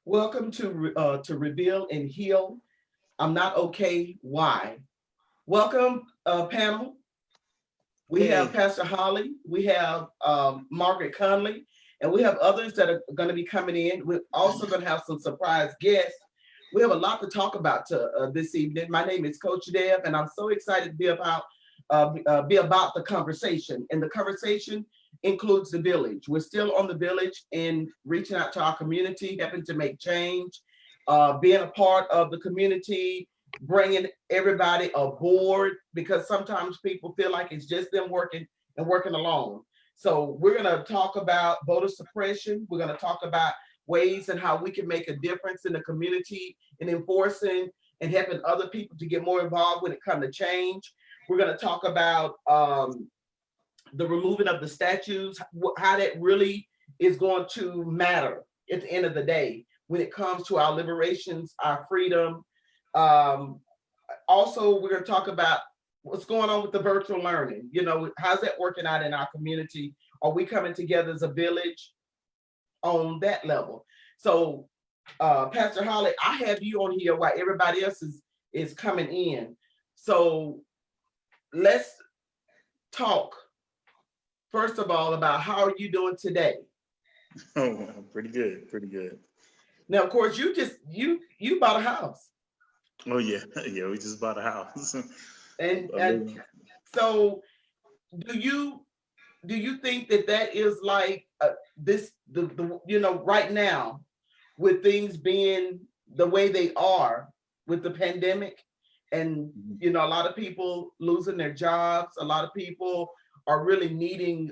Welcome to Reveal and Heal. I'm not okay. Why? Welcome, panel. We have Hey, Pastor Holly. We have Margaret Conley, and we have others that are going to be coming in. We're also going to have some surprise guests. We have a lot to talk about this evening. My name is Coach Deb, and I'm so excited to be about the conversation. And the conversation includes the village. We're still on the village and reaching out to our community, helping to make change, being a part of the community, bringing everybody aboard because sometimes people feel like it's just them working and working alone. So we're going to talk about voter suppression. We're going to talk about ways and how we can make a difference in the community and enforcing and helping other people to get more involved when it comes to change. We're going to talk about the removing of the statues, how that really is going to matter at the end of the day when it comes to our liberations, our freedom. Um, Also, we're going to talk about what's going on with the virtual learning. How's that working out in our community? Are we coming together as a village on that level? So, Pastor Holly, I have you on here while everybody else is coming in. So let's talk first of all about how are you doing today. oh, pretty good, pretty good. Now, of course, you bought a house, Oh yeah, yeah. We just bought a house. and so do you think that is like this the right now with things being the way they are with the pandemic and a lot of people losing their jobs, a lot of people are really needing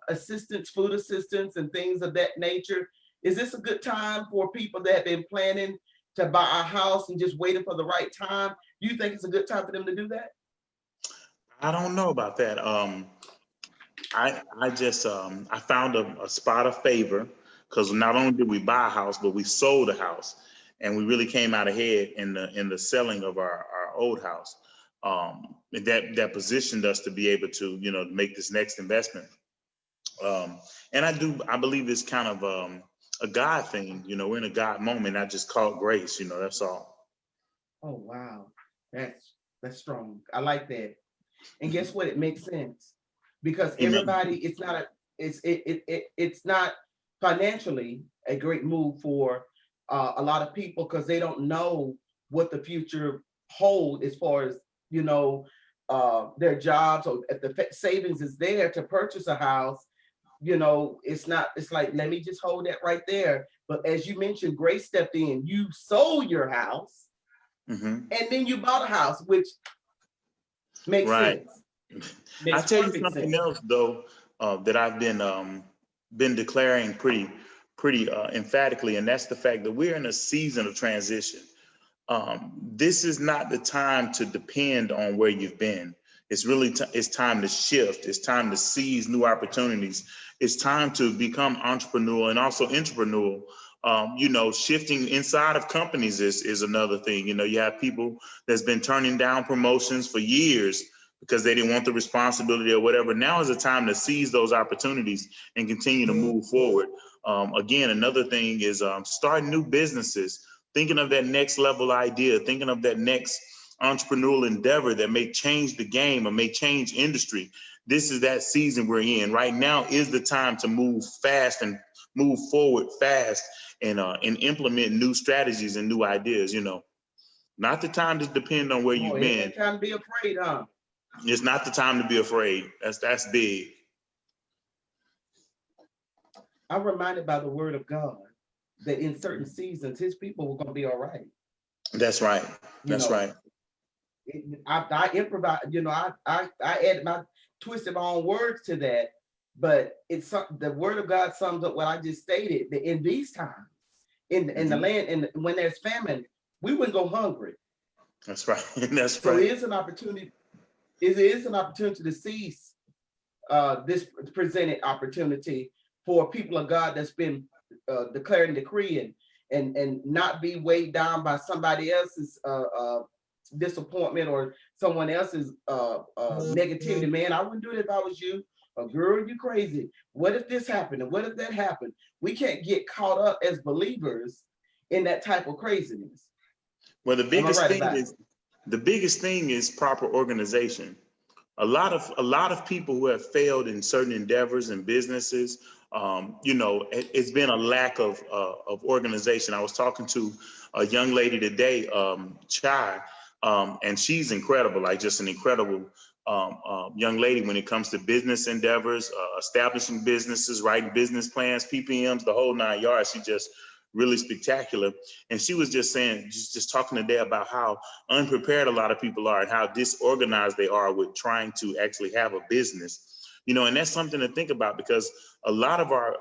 assistance, food assistance and things of that nature. Is this a good time for people that have been planning to buy a house and just waiting for the right time? Do you think it's a good time for them to do that? I don't know about that. I just I found a spot of favor because not only did we buy a house, but we sold a house, and we really came out ahead in the selling of our old house. That positioned us to be able to make this next investment. And I believe it's kind of a God thing. We're in a God moment. I just call it grace. That's all. Oh wow, that's strong. I like that. And guess what? It makes sense because Amen. everybody, it's not financially a great move for a lot of people because they don't know what the future hold as far as you know their jobs or if the savings is there to purchase a house. It's not. It's like let me just hold that right there. But as you mentioned, Grace stepped in. You sold your house Hmm. and then you bought a house, which makes Right. sense. I Makes tell you perfect something sense. else though that I've been declaring pretty emphatically, and that's the fact that we're in a season of transition. This is not the time to depend on where you've been. It's really it's time to shift. It's time to seize new opportunities. It's time to become entrepreneurial and also entrepreneurial. Shifting inside of companies is another thing. You have people that's been turning down promotions for years because they didn't want the responsibility or whatever. Now is the time to seize those opportunities and continue to move forward. Again, another thing is starting new businesses, thinking of that next level idea, thinking of that next entrepreneurial endeavor that may change the game or may change industry. This is that season we're in. Right now is the time to move fast and move forward fast and implement new strategies and new ideas. Not the time to depend on where Oh, you've it been. ain't time to be afraid, huh? It's not the time to be afraid. That's big. I'm reminded by the word of God that in certain seasons, his people were going to be all right. That's right. You That's know, right. I improvise, I added my twisted my own words to that, but the word of God sums up what I just stated that in these times, in the Hmm. land, and when there's famine, we wouldn't go hungry. That's right. That's So right. it is an opportunity. It is an opportunity to seize this presented opportunity for people of God that's been declared and decreed and not be weighed down by somebody else's disappointment or someone else's negativity. Man, I wouldn't do it if I was you. Girl, you crazy. What if this happened? And what if that happened? We can't get caught up as believers in that type of craziness. Well, Right the biggest thing is proper organization. A lot of people who have failed in certain endeavors and businesses, it's been a lack of organization. I was talking to a young lady today, Chai, and she's incredible, like just an incredible young lady when it comes to business endeavors, establishing businesses, writing business plans, PPMs, the whole 9 yards. She just really spectacular. And she was just saying, just talking today about how unprepared a lot of people are and how disorganized they are with trying to actually have a business, and that's something to think about, because a lot of our,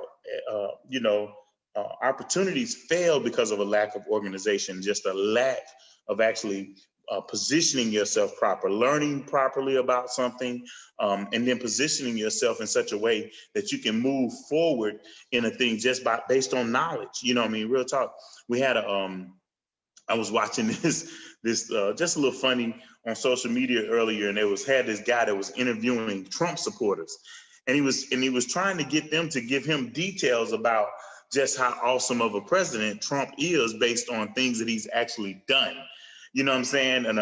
opportunities fail because of a lack of organization, just a lack of actually positioning yourself proper, learning properly about something, and then positioning yourself in such a way that you can move forward in a thing just based on knowledge. Real talk. We had I was watching this just a little funny on social media earlier, and had this guy that was interviewing Trump supporters, and he was trying to get them to give him details about just how awesome of a president Trump is based on things that he's actually done. You know what I'm saying? And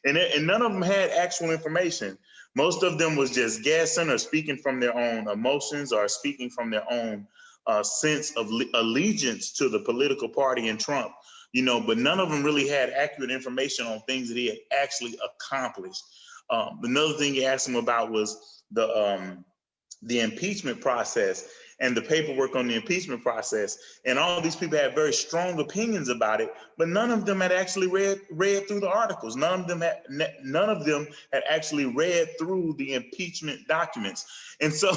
and none of them had actual information. Most of them was just guessing or speaking from their own emotions or speaking from their own sense of allegiance to the political party and Trump. But none of them really had accurate information on things that he had actually accomplished. Another thing he asked him about was the impeachment process and the paperwork on the impeachment process. And all these people had very strong opinions about it, but none of them had actually read through the articles. None of them had actually read through the impeachment documents. And so,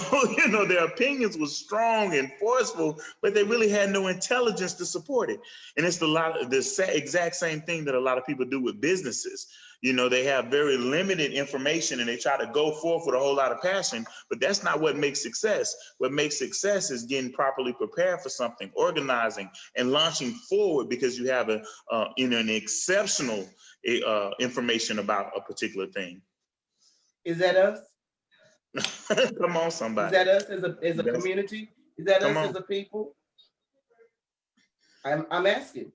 their opinions was strong and forceful, but they really had no intelligence to support it. And it's the exact same thing that a lot of people do with businesses. They have very limited information and they try to go forth with a whole lot of passion, but that's not what makes success. What makes success is getting properly prepared for something, organizing and launching forward because you have an exceptional information about a particular thing. Is that us? Come on, somebody. Is that us as a community? Is that us as a people? I'm asking.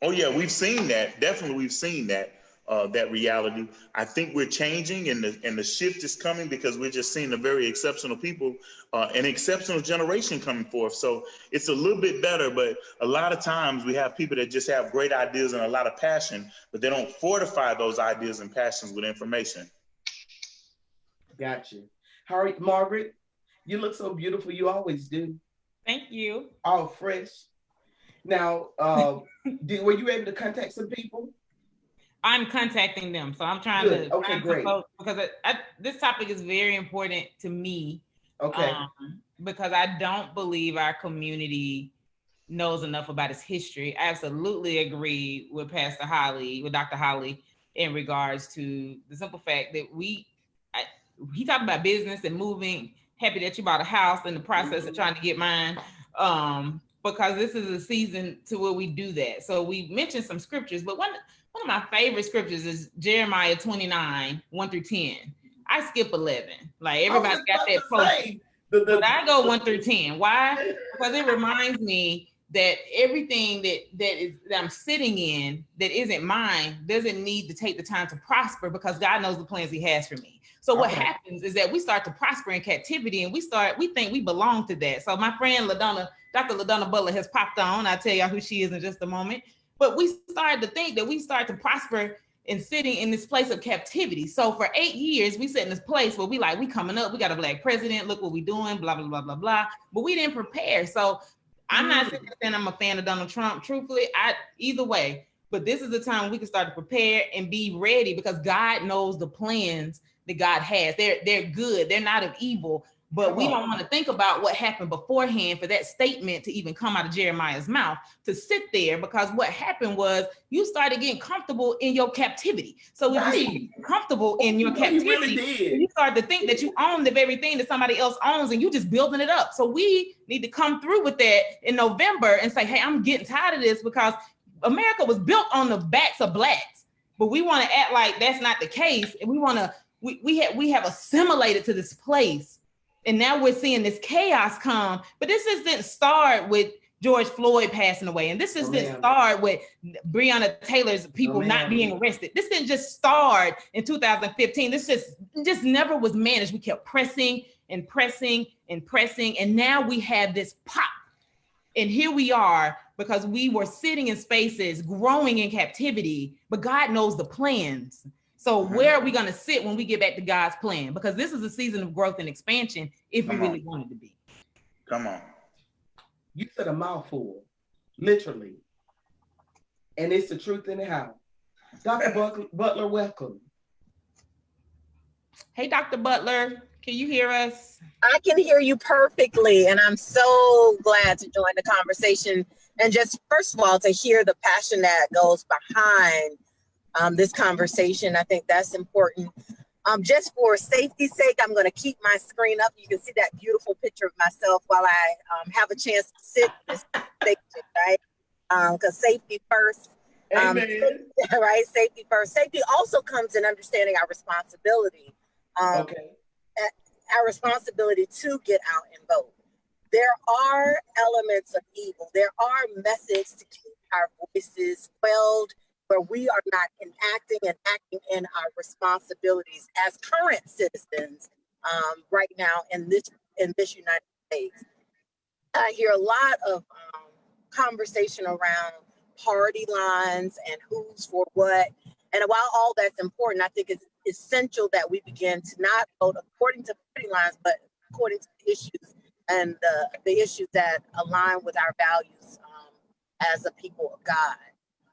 Oh yeah, we've seen that. Definitely, we've seen that. That reality. I think we're changing, and the shift is coming because we're just seeing a very exceptional people, an exceptional generation coming forth. So it's a little bit better, but a lot of times we have people that just have great ideas and a lot of passion, but they don't fortify those ideas and passions with information. Gotcha. How are you, Margaret? You look so beautiful. You always do. Thank you. All fresh. Now, were you able to contact some people? I'm contacting them, so I'm trying to. Okay, great. Because this topic is very important to me. Okay. Because I don't believe our community knows enough about its history. I absolutely agree with Dr. Holly, in regards to the simple fact that he talked about business and moving. Happy that you bought a house in the process of trying to get mine. Because this is a season to where we do that. So we mentioned some scriptures, but one of my favorite scriptures is Jeremiah 29, 1-10. I skip 11. Like everybody got that post. But I go 1-10. Why? Because it reminds me that everything that I'm sitting in that isn't mine doesn't need to take the time to prosper, because God knows the plans he has for me. So what happens is that we start to prosper in captivity, and we think we belong to that. So my friend LaDonna, Dr. LaDonna Butler, has popped on. I'll tell y'all who she is in just a moment. But we started to think that we start to prosper in sitting in this place of captivity. So for 8 years, we sit in this place where we coming up, we got a black president, look what we doing, blah, blah, blah, blah, blah. But we didn't prepare. So I'm not saying I'm a fan of Donald Trump. Truthfully, either way, but this is the time we can start to prepare and be ready, because God knows the plans that God has. They're good. They're not of evil. But we don't want to think about what happened beforehand for that statement to even come out of Jeremiah's mouth, to sit there, because what happened was you started getting comfortable in your captivity. So if you get comfortable in your captivity, you start to think that you own the very thing that somebody else owns, and you just building it up. So we need to come through with that in November and say, hey, I'm getting tired of this, because America was built on the backs of blacks, but we want to act like that's not the case. And we have assimilated to this place. And now we're seeing this chaos come, but this didn't start with George Floyd passing away. And this didn't start with Breonna Taylor's people not being arrested. This didn't just start in 2015. This just never was managed. We kept pressing and pressing and pressing. And now we have this pop. And here we are, because we were sitting in spaces, growing in captivity, but God knows the plans. So where are we going to sit when we get back to God's plan? Because this is a season of growth and expansion if we really want it to be. Come on. You said a mouthful, literally. And it's the truth in the house. Dr. Butler, welcome. Hey, Dr. Butler, can you hear us? I can hear you perfectly, and I'm so glad to join the conversation. And just first of all, to hear the passion that goes behind this conversation, I think that's important. Just for safety's sake, I'm going to keep my screen up. You can see that beautiful picture of myself while I have a chance to sit in this station, right? Because safety first. Right? Safety first. Safety also comes in understanding our responsibility. Our responsibility to get out and vote. There are elements of evil. There are methods to keep our voices quelled, where we are not acting in our responsibilities as current citizens right now in this United States. I hear a lot of conversation around party lines and who's for what. And while all that's important, I think it's essential that we begin to not vote according to party lines, but according to the issues and the issues that align with our values as a people of God.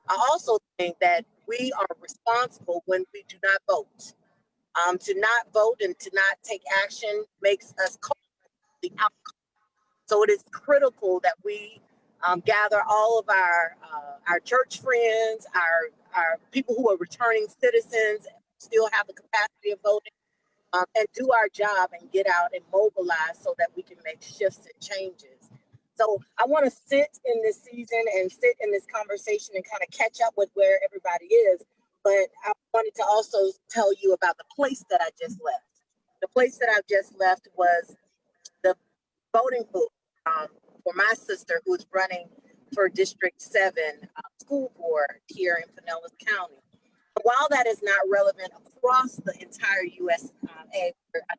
I also think that we are responsible when we do not vote. To not vote and to not take action makes us culpable of the outcome. So it is critical that we gather all of our church friends, our people who are returning citizens, still have the capacity of voting, and do our job and get out and mobilize so that we can make shifts and changes. So I want to sit in this season and sit in this conversation and kind of catch up with where everybody is. But I wanted to also tell you about the place that I just left. The place that I've just left was the voting booth for my sister, who's running for District 7 school board here in Pinellas County. While that is not relevant across the entire U.S., I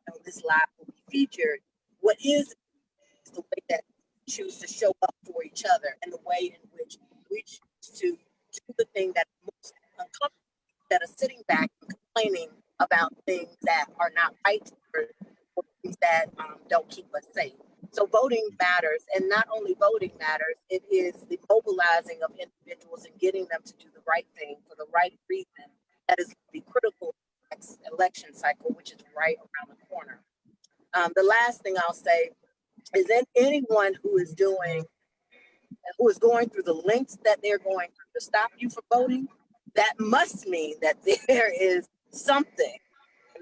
know this live will be featured, what is the way that we choose to show up for each other and the way in which we choose to do the thing that is most uncomfortable, instead of sitting back and complaining about things that are not right or things that don't keep us safe. So voting matters, and not only voting matters, it is the mobilizing of individuals and getting them to do the right thing for the right reason that is the critical next election cycle, which is right around the corner. The last thing I'll say is that anyone who is going through the lengths that they're going through to stop you from voting, that must mean that there is something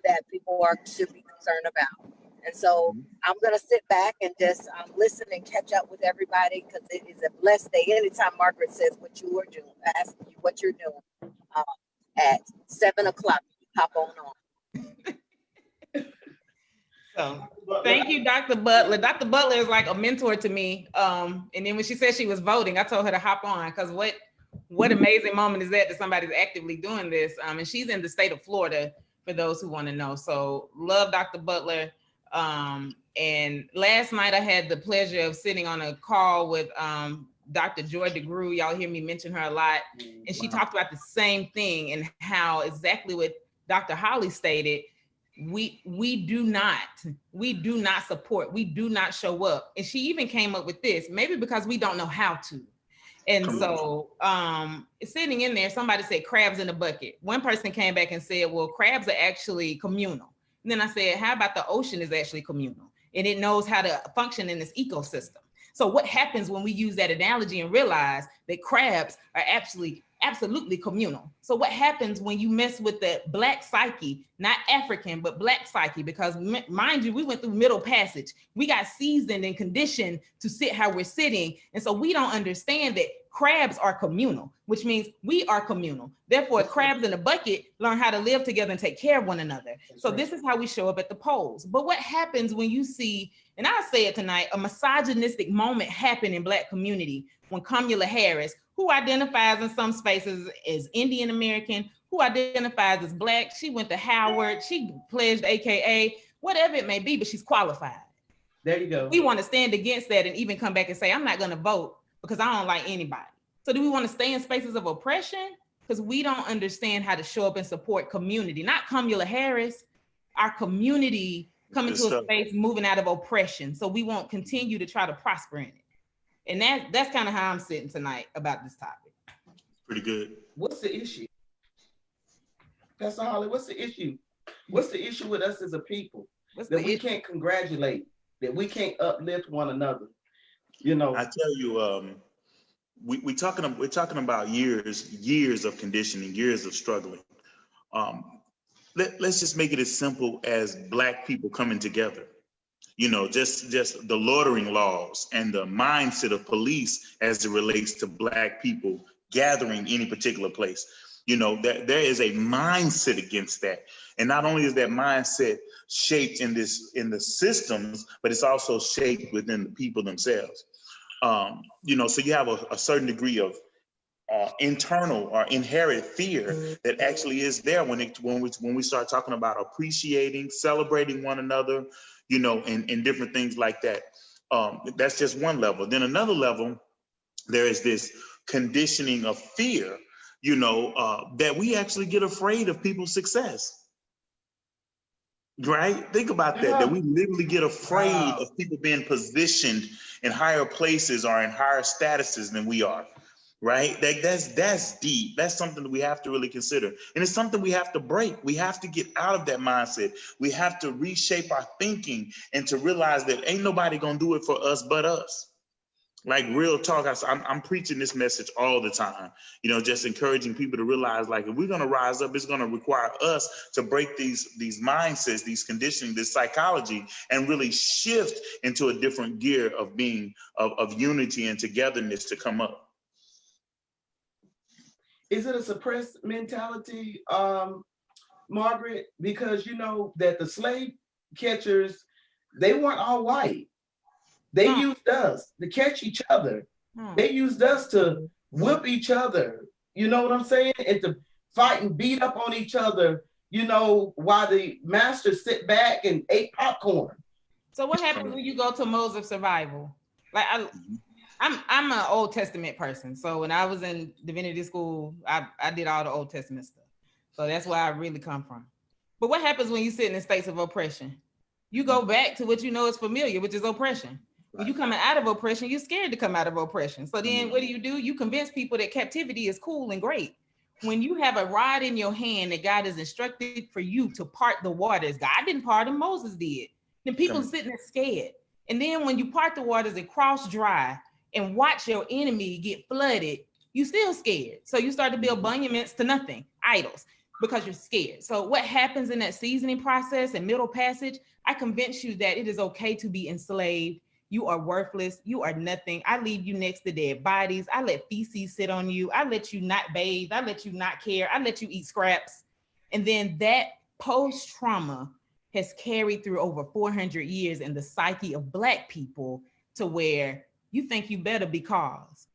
that people should be concerned about. And so I'm going to sit back and just listen and catch up with everybody, because it is a blessed day. Anytime Margaret says what you are doing, asking you what you're doing at 7 o'clock, you hop on. So thank you, Dr. Butler. Dr. Butler is like a mentor to me. And then when she said she was voting, I told her to hop on, because what amazing moment is that somebody's actively doing this. And she's in the state of Florida, for those who want to know. So love Dr. Butler. And last night I had the pleasure of sitting on a call with Dr. Joy DeGrew. Y'all hear me mention her a lot. And she talked about the same thing, and how exactly what Dr. Holly stated. We do not support, we do not show up. And she even came up with this, maybe because we don't know how to. And so sitting in there, somebody said crabs in a bucket. One person came back and said, well, crabs are actually communal. And then I said, how about the ocean is actually communal, and it knows how to function in this ecosystem? So what happens when we use that analogy and realize that crabs are actually absolutely communal? So what happens when you mess with the Black psyche, not African, but Black psyche? Because mind you, we went through Middle Passage. We got seasoned and conditioned to sit how we're sitting. And so we don't understand that crabs are communal, which means we are communal. Therefore, crabs in a bucket learn how to live together and take care of one another. So this is how we show up at the polls. But what happens when you see, and I'll say it tonight, a misogynistic moment happen in Black community when Kamala Harris, who identifies in some spaces as Indian American, who identifies as Black, she went to Howard, she pledged AKA, whatever it may be, but she's qualified. There you go. We want to stand against that and even come back and say, I'm not going to vote because I don't like anybody. So do we want to stay in spaces of oppression? Because we don't understand how to show up and support community, not Kamala Harris, our community coming to a space moving out of oppression. So we won't continue to try to prosper in it. And that's kind of how I'm sitting tonight about this topic. Pretty good. What's the issue? Pastor Holly, what's the issue? What's the issue with us as a people? That we can't congratulate, that we can't uplift one another. You know, I tell you, we're talking about years of conditioning, years of struggling. Let's just make it as simple as Black people coming together. You know, just the loitering laws and the mindset of police as it relates to Black people gathering any particular place. You know, there is a mindset against that. And not only is that mindset shaped in the systems, but it's also shaped within the people themselves. You know, so you have a certain degree of internal or inherent fear that actually is there when we start talking about appreciating, celebrating one another, you know, and different things like that. That's just one level. Then another level, there is this conditioning of fear, you know, that we actually get afraid of people's success. Right? Think about that we literally get afraid of people being positioned in higher places or in higher statuses than we are. Right? That's deep. That's something that we have to really consider. And it's something we have to break. We have to get out of that mindset. We have to reshape our thinking and to realize that ain't nobody gonna do it for us but us. Like real talk, I'm preaching this message all the time, you know, just encouraging people to realize, like, if we're going to rise up, it's going to require us to break these mindsets, these conditioning, this psychology, and really shift into a different gear of being of unity and togetherness to come up. Is it a suppressed mentality, Margaret? Because you know that the slave catchers, they weren't all white. They used us to catch each other. They used us to whip each other. You know what I'm saying? And to fight and beat up on each other, you know, while the masters sit back and ate popcorn. So what happens when you go to modes of survival? Like I'm an Old Testament person. So when I was in divinity school, I did all the Old Testament stuff. So that's where I really come from. But what happens when you sit in states of oppression? You go back to what you know is familiar, which is oppression. When you coming out of oppression, you're scared to come out of oppression. So then what do? You convince people that captivity is cool and great. When you have a rod in your hand that God has instructed for you to part the waters, God didn't part them, Moses did. Then people are sitting there scared. And then when you part the waters and cross dry and watch your enemy get flooded, you still scared. So you start to build monuments to nothing, idols, because you're scared. So what happens in that seasoning process and middle passage, I convince you that it is okay to be enslaved. You are worthless. You are nothing. I leave you next to dead bodies. I let feces sit on you. I let you not bathe. I let you not care. I let you eat scraps. And then that post-trauma has carried through over 400 years in the psyche of Black people to where you think you better because.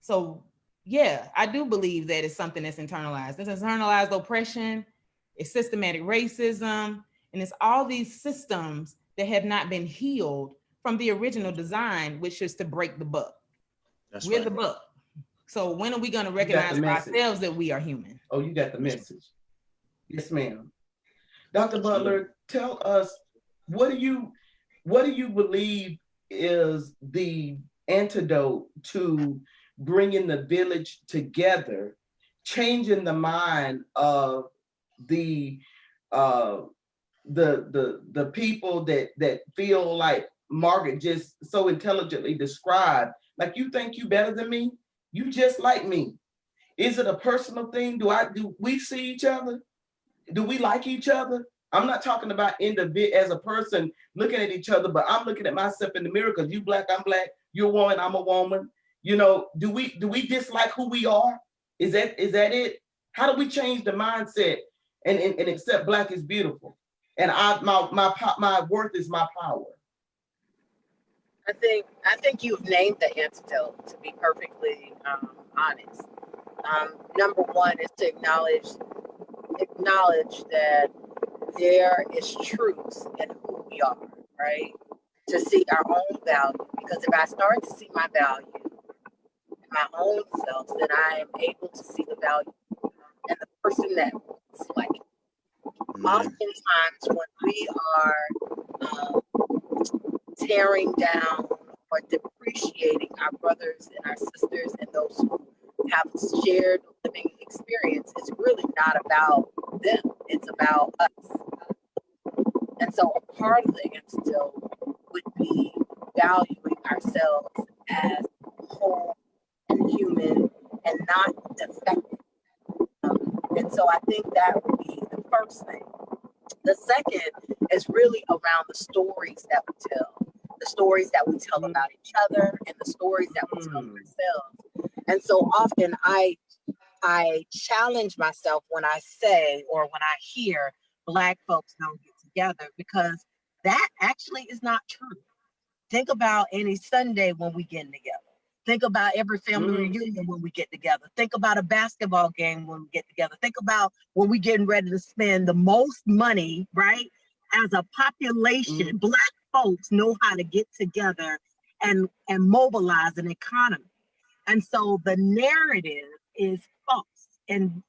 So yeah, I do believe that it's something that's internalized. It's internalized oppression, it's systematic racism, and it's all these systems that have not been healed from the original design, which is to break the buck. We're right. The buck. So when are we going to recognize for ourselves that we are human? Oh, you got the message. Yes, ma'am. Dr. Butler, tell us, what do you believe is the antidote to bringing the village together, changing the mind of the people that feel like Margaret just so intelligently described, like, you think you better than me? You just like me. Is it a personal thing? Do we see each other? Do we like each other? I'm not talking about as a person looking at each other, but I'm looking at myself in the mirror because you Black, I'm Black, you're a woman, I'm a woman. You know, do we dislike who we are? Is that it? How do we change the mindset and accept Black is beautiful? And my worth is my power. I think you've named the antidote, to be perfectly honest. Number one is to acknowledge that there is truth in who we are, right? To see our own value. Because if I start to see my value in my own self, then I am able to see the value in the person that looks like it. Oftentimes when we are tearing down or depreciating our brothers and our sisters and those who have shared living experience, it's really not about them, it's about us. And so a part of the antidote would be valuing ourselves as whole and human and not defective. And so I think that would be the first thing. The second is really around the stories that we tell, the stories that we tell about each other and the stories that we tell ourselves. And so often I challenge myself when I say or when I hear Black folks don't get together, because that actually is not true. Think about any Sunday when we get together. Think about every family reunion when we get together. Think about a basketball game when we get together. Think about when we're getting ready to spend the most money, right? As a population, Black folks know how to get together and mobilize an economy. And so the narrative is false. And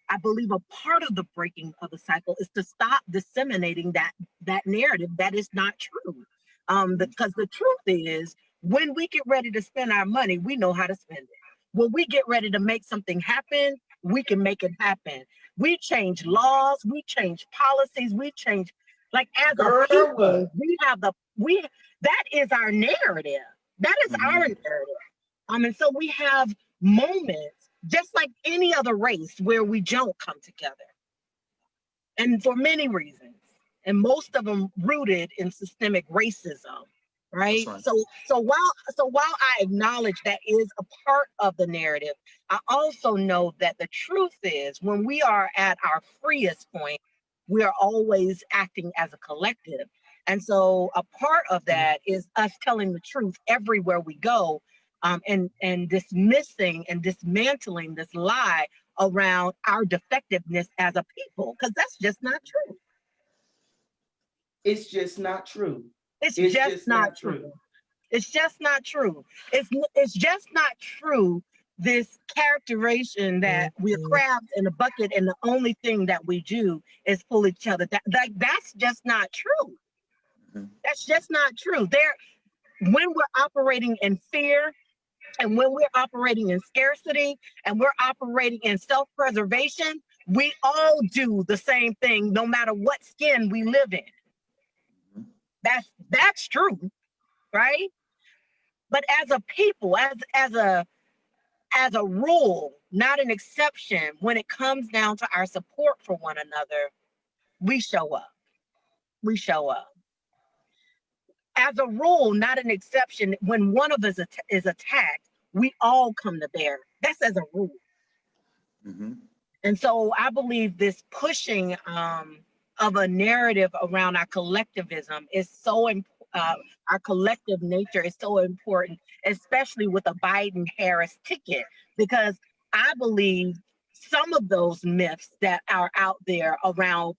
I believe a part of the breaking of the cycle is to stop disseminating that narrative that is not true. Because the truth is, when we get ready to spend our money, we know how to spend it. When we get ready to make something happen, we can make it happen. We change laws, we change policies, we change, like as a people, that is our narrative. That is our narrative. And so we have moments, just like any other race, where we don't come together. And for many reasons, and most of them rooted in systemic racism. Right. So while I acknowledge that is a part of the narrative, I also know that the truth is when we are at our freest point, we are always acting as a collective. And so a part of that is us telling the truth everywhere we go, and dismissing and dismantling this lie around our defectiveness as a people, because that's just not true. It's just not true. It's just not true. It's just not true. It's just not true. This characterization that we're crabs in a bucket and the only thing that we do is pull each other. That's just not true. That's just not true. When we're operating in fear and when we're operating in scarcity and we're operating in self-preservation, we all do the same thing no matter what skin we live in. That's true, right? But as a people, as a rule, not an exception, when it comes down to our support for one another, we show up. We show up. As a rule, not an exception, when one of us is attacked, we all come to bear. That's as a rule. And so I believe this pushing of a narrative around our collectivism is so important. Our collective nature is so important, especially with a Biden-Harris ticket, because I believe some of those myths that are out there around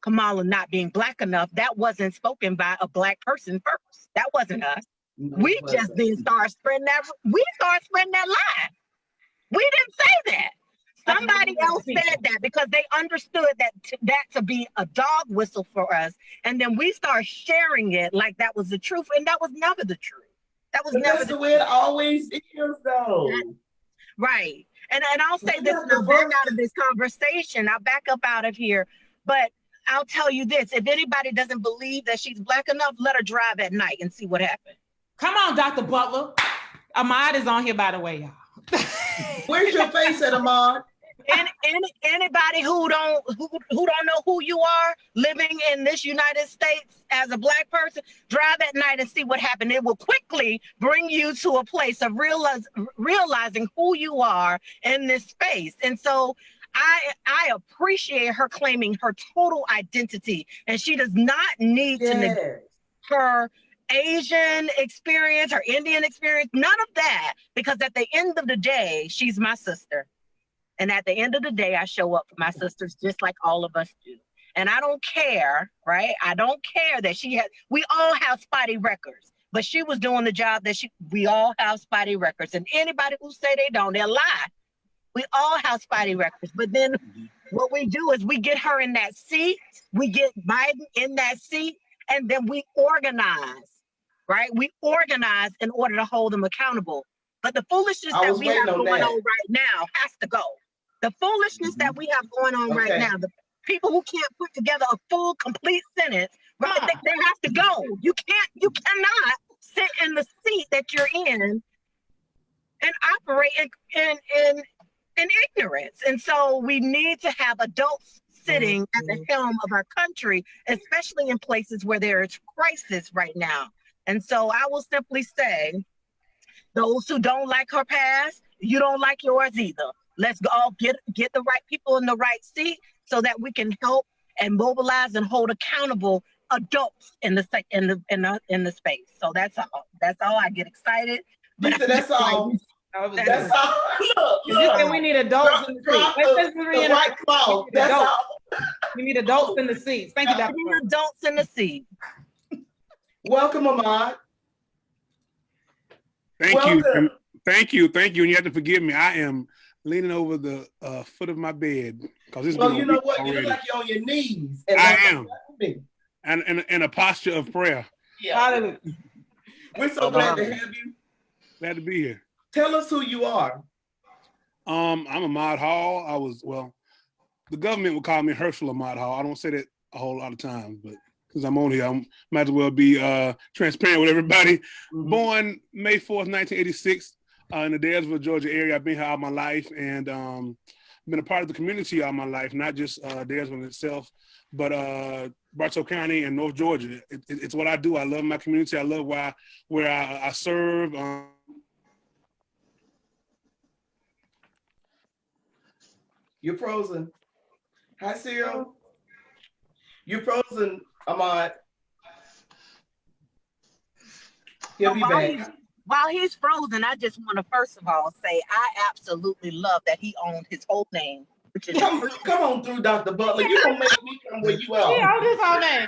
Kamala not being Black enough, that wasn't spoken by a Black person first. That wasn't us. We just didn't start spreading that. We started spreading that lie. We didn't say that. Somebody else said that because they understood that to be a dog whistle for us. And then we start sharing it like that was the truth. And that was never the truth. That was never the way it always is, though. Right. And I'll say this, and I'll back out of this conversation. I'll back up out of here. But I'll tell you this, if anybody doesn't believe that she's Black enough, let her drive at night and see what happens. Come on, Dr. Butler. Ahmad is on here, by the way, y'all. Where's your face at, Ahmad? Anybody who don't know who you are living in this United States as a Black person, drive at night and see what happened. It will quickly bring you to a place of realizing who you are in this space. And so I appreciate her claiming her total identity, and she does not need to neglect her Asian experience, her Indian experience, none of that, because at the end of the day, she's my sister. And at the end of the day, I show up for my sisters just like all of us do. And I don't care, right? I don't care that we all have spotty records, but she was doing the job we all have spotty records. And anybody who say they don't, they'll lie. We all have spotty records. But then what we do is we get her in that seat, we get Biden in that seat, and then we organize, right? We organize in order to hold them accountable. But the foolishness that we have going on right now has to go. The foolishness that we have going on right now, the people who can't put together a full, complete sentence, right? They have to go. You cannot sit in the seat that you're in and operate in ignorance. And so we need to have adults sitting at the helm of our country, especially in places where there is crisis right now. And so I will simply say, those who don't like her past, you don't like yours either. Let's all get the right people in the right seat so that we can help and mobilize and hold accountable adults in the space. So that's all. That's all. I get excited. But that's all. That's all. Look. We need adults in the seats. The right claw. That's all. We need adults in the seats. Thank you, Dr. We need adults in the seat. Welcome, Ahmad. Thank you. And you have to forgive me. I am leaning over the foot of my bed because this. Well, you know what? You look like you're on your knees. I am. And in a posture of prayer. Yeah. We're so glad to have you. Glad to be here. Tell us who you are. I'm Ahmad Hall. The government would call me Herschel Ahmad Hall. I don't say that a whole lot of times, but since I'm on here, I might as well be transparent with everybody. Mm-hmm. Born May 4th, 1986, in the Dalesville, Georgia area. I've been here all my life and been a part of the community all my life, not just Dalesville itself, but Bartow County and North Georgia. It's what I do. I love my community. I love where I serve. You're frozen. Hi, Cyril. You're frozen, Ahmad. He'll be back. While he's frozen, I just want to first of all say I absolutely love that he owned his whole name. Which is come on through, Dr. Butler. You gonna make me come where you are. He owned his whole name.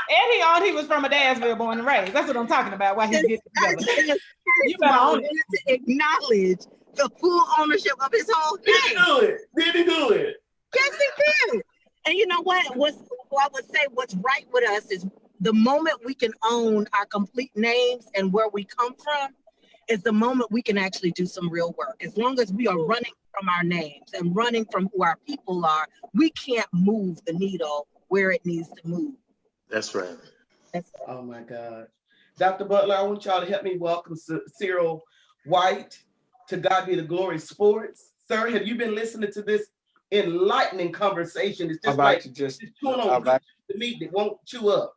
And he was from a Dalesville born and raised. That's what I'm talking about. Why he gets together. You better own it. To acknowledge the full ownership of his whole name. Did he do it? Yes, he did. And you know what? I would say what's right with us is the moment we can own our complete names and where we come from is the moment we can actually do some real work. As long as we are running from our names and running from who our people are, we can't move the needle where it needs to move. That's right. Oh my God. Dr. Butler, I want y'all to help me welcome Cyril White to God Be the Glory Sports. Sir, have you been listening to this enlightening conversation? It's just the meat that won't chew up.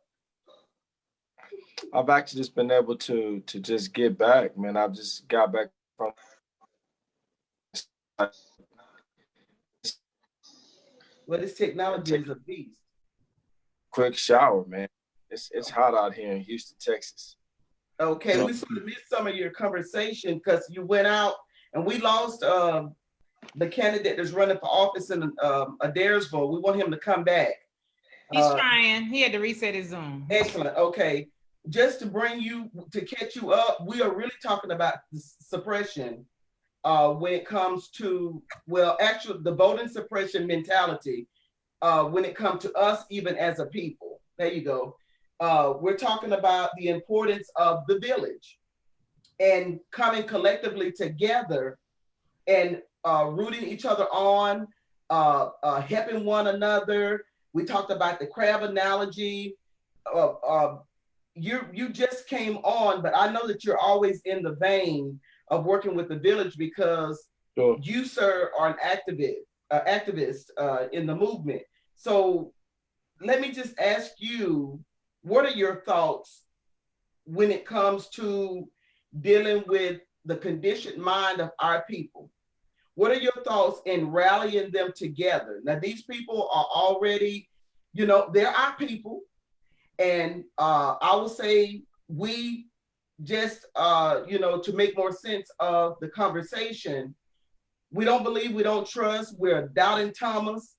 I've actually just been able to just get back, man. I've just got back from this technology is a beast. Quick shower, man. It's hot out here in Houston, Texas. Okay, so we sort of missed some of your conversation because you went out and we lost the candidate that's running for office in Adairsville. We want him to come back. He's trying. He had to reset his Zoom. Excellent. Okay. Just to catch you up, we are really talking about the suppression when it comes to, actually the voting suppression mentality when it comes to us, even as a people. There you go. We're talking about the importance of the village and coming collectively together and rooting each other on, helping one another. We talked about the crab analogy. You just came on, but I know that you're always in the vein of working with the village because Sure. You, sir, are an activist in the movement. So let me just ask you, what are your thoughts when it comes to dealing with the conditioned mind of our people? What are your thoughts in rallying them together? Now, these people are already, they're our people. And I will say we just, to make more sense of the conversation, we don't believe, we don't trust, we're doubting Thomas.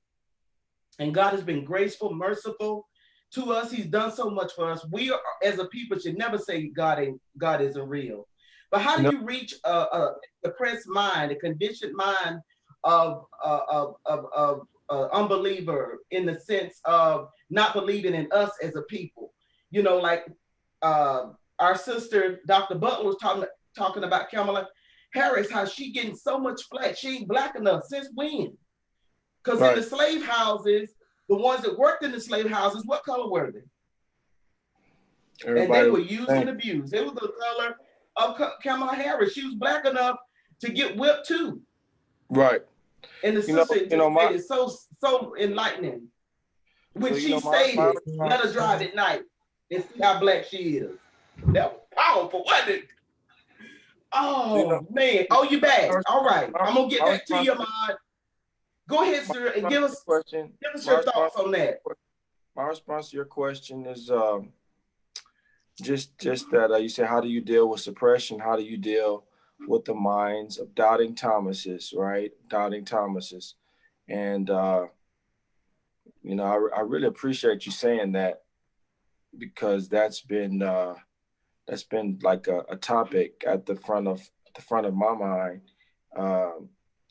And God has been graceful, merciful to us. He's done so much for us. We are, as a people, should never say God isn't real. But how do you reach a depressed mind, a conditioned mind of unbeliever, in the sense of not believing in us as a people? Like our sister Dr. Butler was talking about Kamala Harris, how she getting so much flack. She ain't black enough. Since when? Because in the slave houses, the ones that worked in the slave houses, what color were they? And they were used and abused. They were the color of Kamala Harris. She was black enough to get whipped too. Right. And the sister made it so enlightening. When she stated, let her drive at night and see how black she is. That was powerful, wasn't it? Oh, man. Oh, you back. All right. I'm going to get back to you, Ahmad. Go ahead, sir, and give us your thoughts on that. My response to your question is just that you say, how do you deal with suppression? How do you deal with the minds of doubting Thomases, right? Doubting Thomases. And, I really appreciate you saying that, because that's been like a topic at the front of my mind.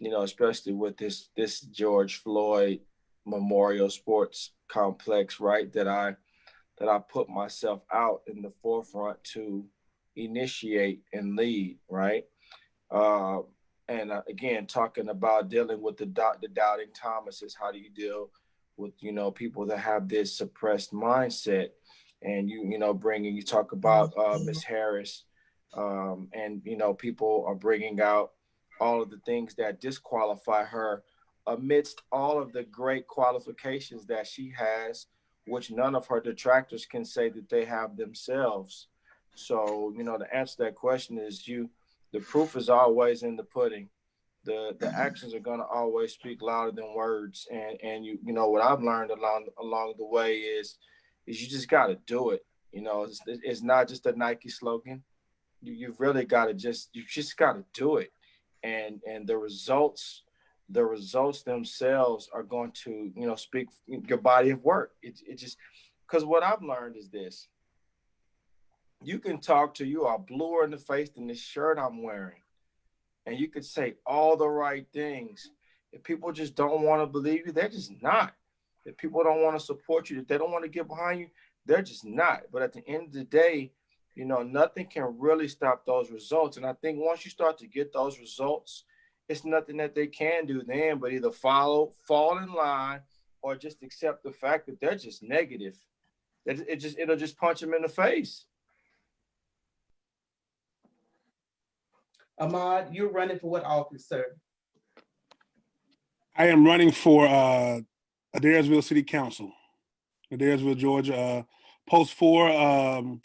Especially with this George Floyd Memorial Sports Complex, right? That I put myself out in the forefront to initiate and lead, right? Again, talking about dealing with the doubting Thomases. How do you deal with people that have this suppressed mindset? And you talk about Miss Harris, and people are bringing out all of the things that disqualify her amidst all of the great qualifications that she has, which none of her detractors can say that they have themselves. So, to answer that question is the proof is always in the pudding. The actions are going to always speak louder than words. And what I've learned along the way is you just got to do it. It's not just a Nike slogan. You've really got to you just got to do it. And the results themselves are going to speak your body of work. It just, because what I've learned is this: you can talk to you are bluer in the face than this shirt I'm wearing, and you could say all the right things. If people just don't want to believe you, they're just not. If people don't want to support you, if they don't want to get behind you, they're just not. But at the end of the day, nothing can really stop those results. And I think once you start to get those results, it's nothing that they can do then but either fall in line, or just accept the fact that they're just negative. That it'll just punch them in the face. Ahmad, you're running for what office, sir? I am running for Adairsville City Council, Adairsville, Georgia. Post 4.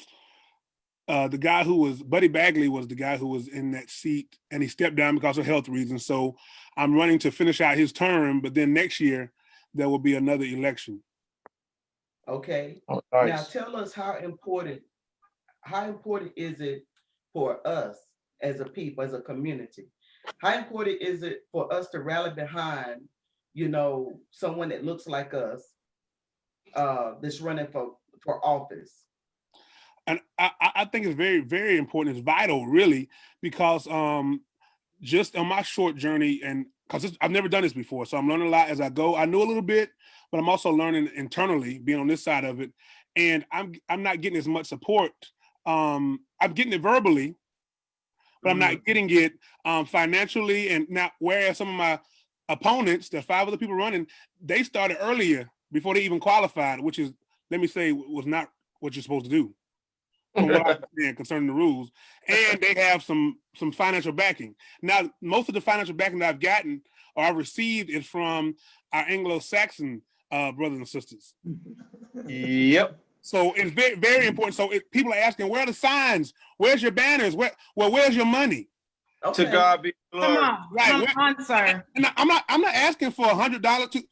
The guy who was Buddy Bagley was the guy who was in that seat, and he stepped down because of health reasons. So I'm running to finish out his term, but then next year there will be another election. Okay. Oh, nice. Now tell us how important is it for us as a people, as a community? How important is it for us to rally behind, someone that looks like us, that's running for office? And I think it's very, very important. It's vital, really, because just on my short journey, and because I've never done this before, so I'm learning a lot as I go. I know a little bit, but I'm also learning internally, being on this side of it, and I'm not getting as much support. I'm getting it verbally, but I'm not getting it financially. And now, whereas some of my opponents, the 5 other people running, they started earlier before they even qualified, which is, let me say, was not what you're supposed to do. from what I understand concerning the rules, and they have some financial backing. Now, most of the financial backing that I've gotten or I've received is from our Anglo-Saxon brothers and sisters. Yep. So it's very, very important. So people are asking, where are the signs? Where's your banners? Where's your money? To God be glory. Come on, Right. come on, sir. And I'm not asking for $100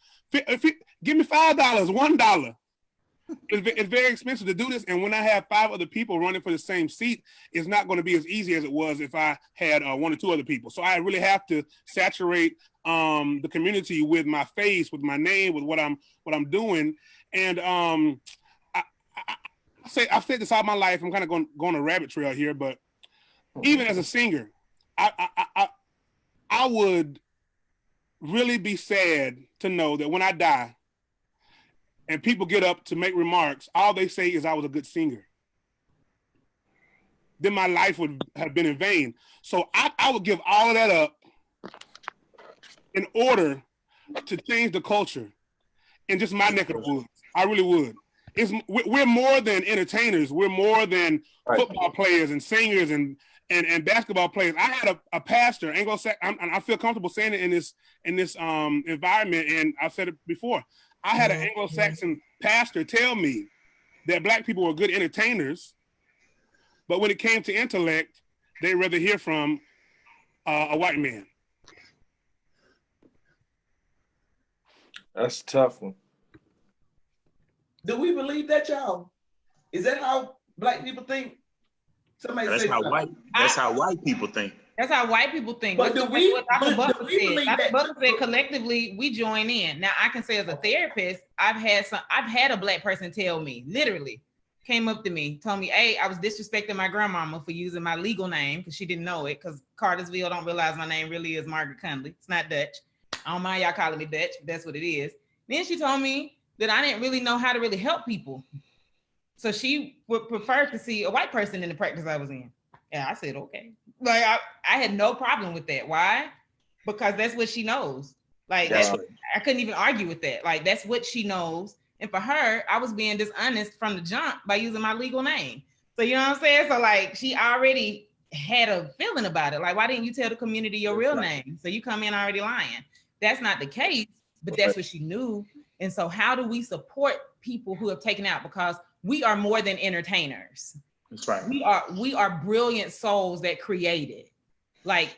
give me $5, $1. It's very expensive to do this, and when I have 5 other people running for the same seat, it's not going to be as easy as it was if I had 1 or 2 other people. So I really have to saturate the community with my face, with my name, with what I'm doing. And I've said this all my life. I'm kind of going a rabbit trail here, but even as a singer, I would really be sad to know that when I die and people get up to make remarks, all they say is I was a good singer. Then my life would have been in vain. So I would give all of that up in order to change the culture in just my neck of the woods. I really would. We're more than entertainers. We're more than football players and singers and basketball players. I had a pastor, Anglo-Saxon, and I feel comfortable saying it in this environment, and I've said it before. I had an Anglo-Saxon pastor tell me that Black people were good entertainers, but when it came to intellect, they'd rather hear from a white man. That's a tough one. Do we believe that, y'all? Is that how Black people think? Somebody That's say how something. That's how white people think. That's how white people think. But That's do we- what Dr. but Butler do we said. believe Dr. that- Butler said collectively we join in. Now I can say as a therapist, I've had a Black person tell me, literally, came up to me, told me, hey, I was disrespecting my grandmama for using my legal name because she didn't know it, because Cartersville don't realize my name really is Margaret Cunley. It's not Dutch. I don't mind y'all calling me Dutch, but that's what it is. Then she told me that I didn't really know how to really help people. So she would prefer to see a white person in the practice I was in. Yeah, I said, okay. Like I had no problem with that. Why? Because that's what she knows. Like I couldn't even argue with that. Like that's what she knows. And for her, I was being dishonest from the jump by using my legal name. So you know what I'm saying? So like she already had a feeling about it. Like, why didn't you tell the community your real name? So you come in already lying. That's not the case, but that's what she knew. And so how do we support people who have taken out? Because we are more than entertainers. That's right. We are brilliant souls that created. Like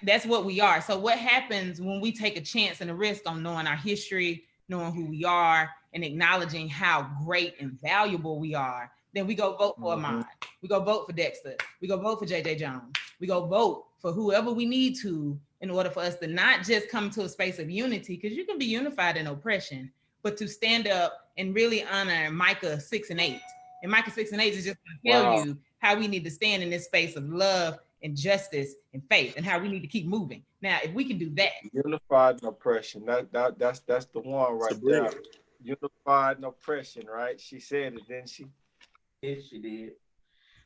that's what we are. So what happens when we take a chance and a risk on knowing our history, knowing who we are, and acknowledging how great and valuable we are? Then we go vote for Ahmad. We go vote for Dexter. We go vote for JJ Jones. We go vote for whoever we need to in order for us to not just come to a space of unity, because you can be unified in oppression, but to stand up and really honor Micah 6:8. And Micah 6:8 is just going to tell you how we need to stand in this space of love and justice and faith, and how we need to keep moving. Now, if we can do that, unified in oppression. That's the one right there. Unified in oppression, right? She said it, didn't she? Yes, she did.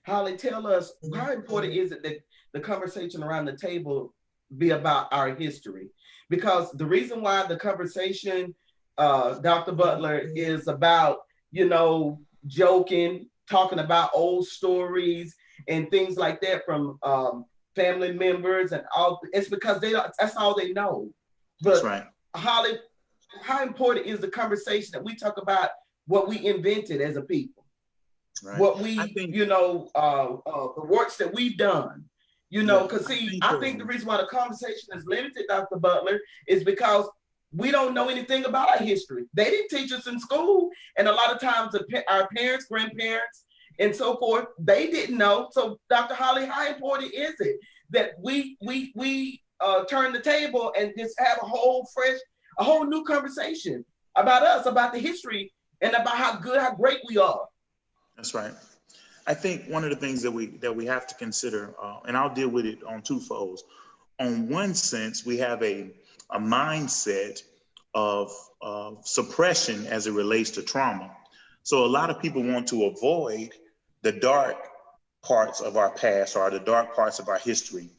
Holly, tell us, how important is it that the conversation around the table be about our history? Because the reason why the conversation, Dr. Butler, is about, joking, talking about old stories and things like that from family members and all, it's because that's all they know. But that's right. Holly, how important is the conversation that we talk about what we invented as a people? Right. What we, the works that we've done, because I think the reason why the conversation is limited, Dr. Butler, is because we don't know anything about our history. They didn't teach us in school. And a lot of times our parents, grandparents, and so forth, they didn't know. So Dr. Holly, how important is it that we turn the table and just have a whole new conversation about us, about the history, and about how great we are? That's right. I think one of the things that we have to consider, and I'll deal with it on two folds. On one sense, we have a mindset of suppression as it relates to trauma. So a lot of people want to avoid the dark parts of our past or the dark parts of our history